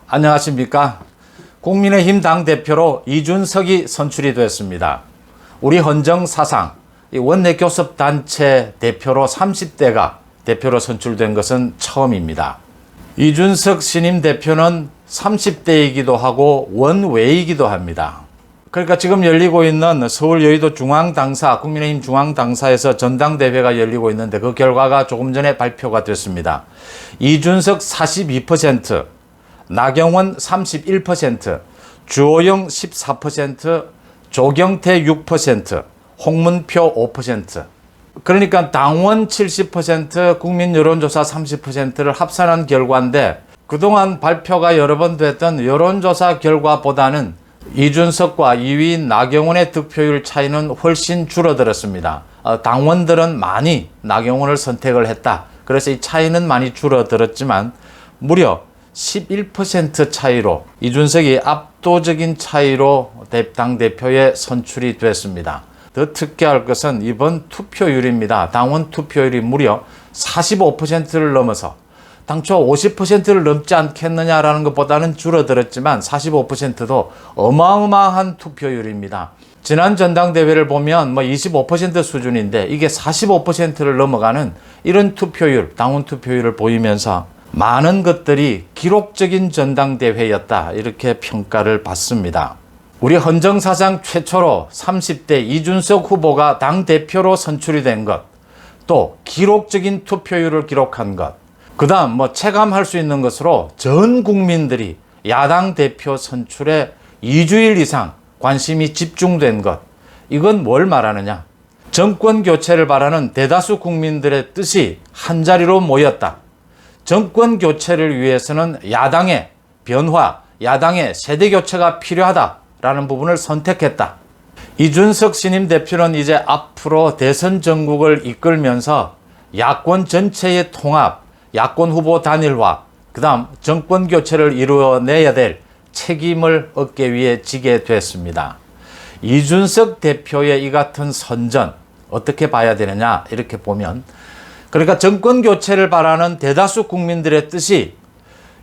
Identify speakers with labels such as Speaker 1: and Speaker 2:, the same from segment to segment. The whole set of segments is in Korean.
Speaker 1: 안녕하십니까. 국민의힘 당대표로 이준석이 선출이 됐습니다. 우리 헌정 사상 원내교섭단체 대표로 30대가 대표로 선출된 것은 처음입니다. 이준석 신임 대표는 30대이기도 하고 원외이기도 합니다. 그러니까 지금 열리고 있는 서울 여의도 중앙당사, 국민의힘 중앙당사에서 전당대회가 열리고 있는데 그 결과가 조금 전에 발표가 됐습니다. 이준석 42%, 나경원 31%, 주호영 14%, 조경태 6%, 홍문표 5%. 그러니까 당원 70%, 국민 여론조사 30%를 합산한 결과인데 그동안 발표가 여러 번 됐던 여론조사 결과보다는 이준석과 2위인 나경원의 득표율 차이는 훨씬 줄어들었습니다. 당원들은 많이 나경원을 선택을 했다. 그래서 이 차이는 많이 줄어들었지만 무려 11% 차이로 이준석이 압도적인 차이로 당대표에 선출이 됐습니다. 더 특이할 것은 이번 투표율입니다. 당원 투표율이 무려 45%를 넘어서 당초 50%를 넘지 않겠느냐라는 것보다는 줄어들었지만 45%도 어마어마한 투표율입니다. 지난 전당대회를 보면 25% 수준인데 이게 45%를 넘어가는 이런 투표율, 당원 투표율을 보이면서 많은 것들이 기록적인 전당대회였다. 이렇게 평가를 받습니다. 우리 헌정사상 최초로 30대 이준석 후보가 당대표로 선출이 된 것, 또 기록적인 투표율을 기록한 것, 그 다음 체감할 수 있는 것으로 전 국민들이 야당 대표 선출에 2주일 이상 관심이 집중된 것, 이건 뭘 말하느냐? 정권 교체를 바라는 대다수 국민들의 뜻이 한자리로 모였다. 정권 교체를 위해서는 야당의 변화, 야당의 세대 교체가 필요하다라는 부분을 선택했다. 이준석 신임 대표는 이제 앞으로 대선 전국을 이끌면서 야권 전체의 통합, 야권 후보 단일화, 그 다음 정권 교체를 이루어내야 될 책임을 얻기 위해 지게 됐습니다. 이준석 대표의 이 같은 선전 어떻게 봐야 되느냐 이렇게 보면, 그러니까 정권 교체를 바라는 대다수 국민들의 뜻이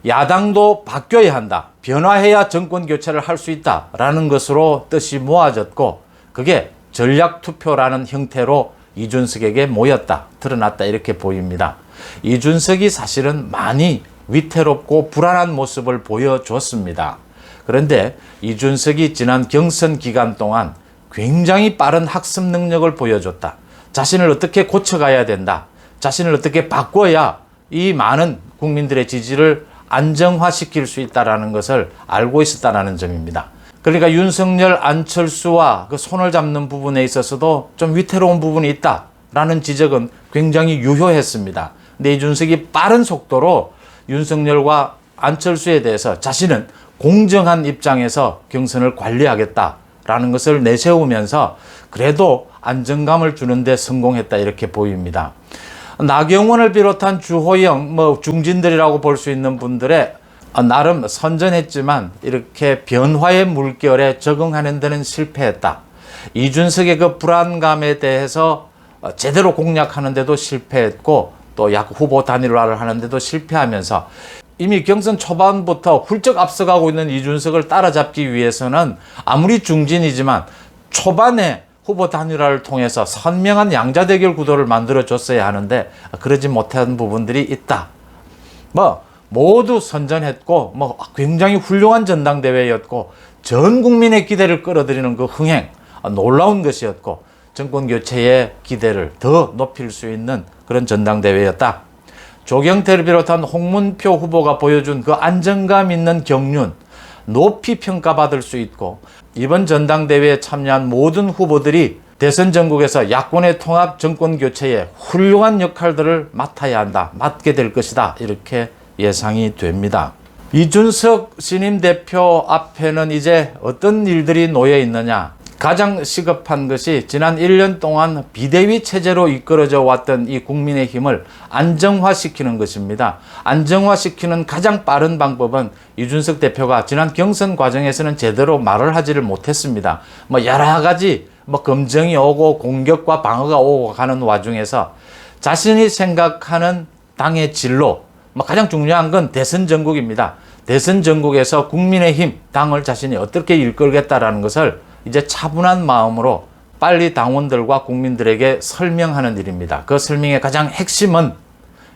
Speaker 1: 야당도 바뀌어야 한다, 변화해야 정권 교체를 할 수 있다라는 것으로 뜻이 모아졌고, 그게 전략투표라는 형태로 이준석에게 모였다, 드러났다 이렇게 보입니다. 이준석이 사실은 많이 위태롭고 불안한 모습을 보여줬습니다. 그런데 이준석이 지난 경선 기간 동안 굉장히 빠른 학습 능력을 보여줬다. 자신을 어떻게 고쳐가야 된다, 자신을 어떻게 바꿔야 이 많은 국민들의 지지를 안정화시킬 수 있다는 것을 알고 있었다는 점입니다. 그러니까 윤석열, 안철수와 그 손을 잡는 부분에 있어서도 좀 위태로운 부분이 있다라는 지적은 굉장히 유효했습니다. 근데 이준석이 빠른 속도로 윤석열과 안철수에 대해서 자신은 공정한 입장에서 경선을 관리하겠다라는 것을 내세우면서 그래도 안정감을 주는 데 성공했다 이렇게 보입니다. 나경원을 비롯한 주호영, 중진들이라고 볼 수 있는 분들의 나름 선전했지만 이렇게 변화의 물결에 적응하는 데는 실패했다. 이준석의 그 불안감에 대해서 제대로 공략하는 데도 실패했고, 또 후보 단일화를 하는데도 실패하면서 이미 경선 초반부터 훌쩍 앞서가고 있는 이준석을 따라잡기 위해서는 아무리 중진이지만 초반에 후보 단일화를 통해서 선명한 양자 대결 구도를 만들어줬어야 하는데 그러지 못한 부분들이 있다. 모두 선전했고 굉장히 훌륭한 전당대회였고 전 국민의 기대를 끌어들이는 그 흥행, 놀라운 것이었고 정권 교체의 기대를 더 높일 수 있는 그런 전당대회였다. 조경태를 비롯한 홍문표 후보가 보여준 그 안정감 있는 경륜, 높이 평가받을 수 있고, 이번 전당대회에 참여한 모든 후보들이 대선 전국에서 야권의 통합 정권 교체에 훌륭한 역할들을 맡아야 한다, 맡게 될 것이다 이렇게 예상이 됩니다. 이준석 신임 대표 앞에는 이제 어떤 일들이 놓여 있느냐. 가장 시급한 것이 지난 1년 동안 비대위 체제로 이끌어져 왔던 이 국민의힘을 안정화시키는 것입니다. 안정화시키는 가장 빠른 방법은 이준석 대표가 지난 경선 과정에서는 제대로 말을 하지를 못했습니다. 여러 가지 검증이 오고 공격과 방어가 오고 가는 와중에서 자신이 생각하는 당의 진로, 가장 중요한 건 대선 전국입니다. 대선 전국에서 국민의힘 당을 자신이 어떻게 이끌겠다라는 것을 이제 차분한 마음으로 빨리 당원들과 국민들에게 설명하는 일입니다. 그 설명의 가장 핵심은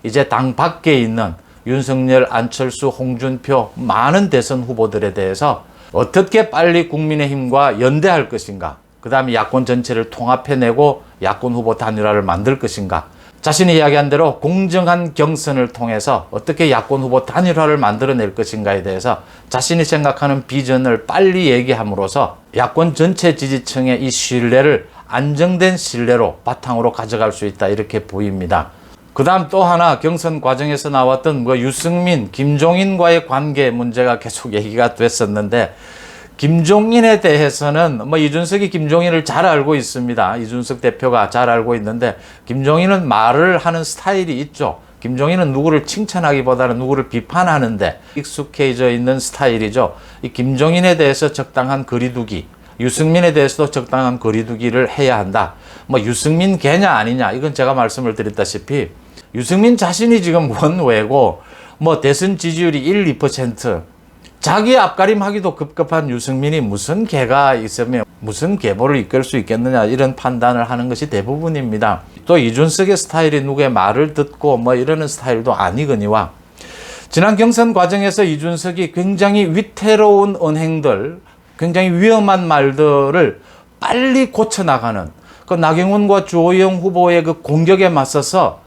Speaker 1: 이제 당 밖에 있는 윤석열, 안철수, 홍준표 많은 대선 후보들에 대해서 어떻게 빨리 국민의힘과 연대할 것인가, 그 다음에 야권 전체를 통합해내고 야권 후보 단일화를 만들 것인가, 자신이 이야기한 대로 공정한 경선을 통해서 어떻게 야권 후보 단일화를 만들어낼 것인가에 대해서 자신이 생각하는 비전을 빨리 얘기함으로써 야권 전체 지지층의 이 신뢰를 안정된 신뢰로 바탕으로 가져갈 수 있다, 이렇게 보입니다. 그 다음 또 하나 경선 과정에서 나왔던 유승민, 김종인과의 관계 문제가 계속 얘기가 됐었는데, 김종인에 대해서는 이준석이 김종인을 잘 알고 있습니다. 이준석 대표가 잘 알고 있는데, 김종인은 말을 하는 스타일이 있죠. 김종인은 누구를 칭찬하기보다는 누구를 비판하는데 익숙해져 있는 스타일이죠. 이 김종인에 대해서 적당한 거리두기, 유승민에 대해서도 적당한 거리두기를 해야 한다. 유승민 개냐 아니냐, 이건 제가 말씀을 드렸다시피 유승민 자신이 지금 원외고 대선 지지율이 1, 2%, 자기 앞가림하기도 급급한 유승민이 무슨 개가 있으면 무슨 계보를 이끌 수 있겠느냐, 이런 판단을 하는 것이 대부분입니다. 또 이준석의 스타일이 누구의 말을 듣고 이러는 스타일도 아니거니와, 지난 경선 과정에서 이준석이 굉장히 위태로운 언행들, 굉장히 위험한 말들을 빨리 고쳐나가는, 그 나경원과 주호영 후보의 그 공격에 맞서서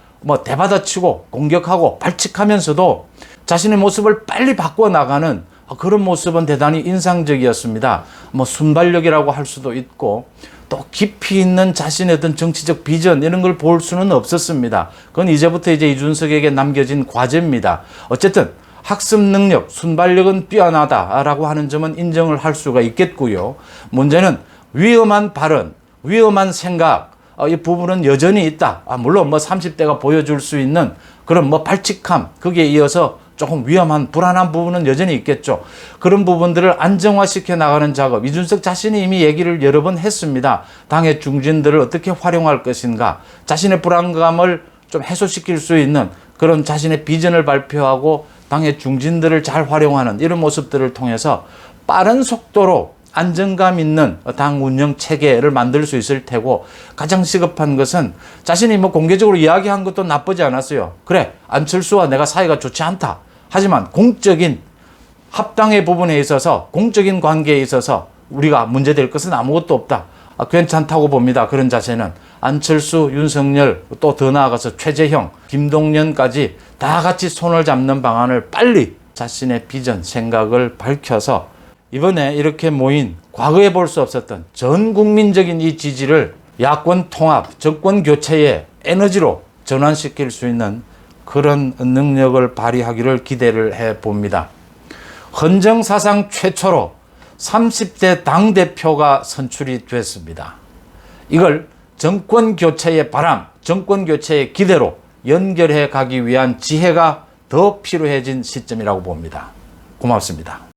Speaker 1: 대받아치고 공격하고 발칙하면서도 자신의 모습을 빨리 바꿔나가는 그런 모습은 대단히 인상적이었습니다. 순발력이라고 할 수도 있고, 또 깊이 있는 자신의 어떤 정치적 비전, 이런 걸 볼 수는 없었습니다. 그건 이제부터 이준석에게 남겨진 과제입니다. 어쨌든 학습 능력, 순발력은 뛰어나다라고 하는 점은 인정을 할 수가 있겠고요. 문제는 위험한 발언, 위험한 생각, 이 부분은 여전히 있다. 물론 30대가 보여줄 수 있는 그런 발칙함, 거기에 이어서 조금 위험한, 불안한 부분은 여전히 있겠죠. 그런 부분들을 안정화시켜 나가는 작업, 이준석 자신이 이미 얘기를 여러 번 했습니다. 당의 중진들을 어떻게 활용할 것인가, 자신의 불안감을 좀 해소시킬 수 있는 그런 자신의 비전을 발표하고 당의 중진들을 잘 활용하는 이런 모습들을 통해서 빠른 속도로 안정감 있는 당 운영 체계를 만들 수 있을 테고, 가장 시급한 것은 자신이 공개적으로 이야기한 것도 나쁘지 않았어요. 그래, 안철수와 내가 사이가 좋지 않다. 하지만 공적인 합당의 부분에 있어서, 공적인 관계에 있어서 우리가 문제될 것은 아무것도 없다. 괜찮다고 봅니다. 그런 자세는 안철수, 윤석열, 또 더 나아가서 최재형, 김동연까지 다 같이 손을 잡는 방안을 빨리 자신의 비전, 생각을 밝혀서 이번에 이렇게 모인 과거에 볼 수 없었던 전 국민적인 이 지지를 야권 통합, 정권 교체의 에너지로 전환시킬 수 있는 그런 능력을 발휘하기를 기대를 해봅니다. 헌정사상 최초로 30대 당대표가 선출이 됐습니다. 이걸 정권 교체의 바람, 정권 교체의 기대로 연결해 가기 위한 지혜가 더 필요해진 시점이라고 봅니다. 고맙습니다.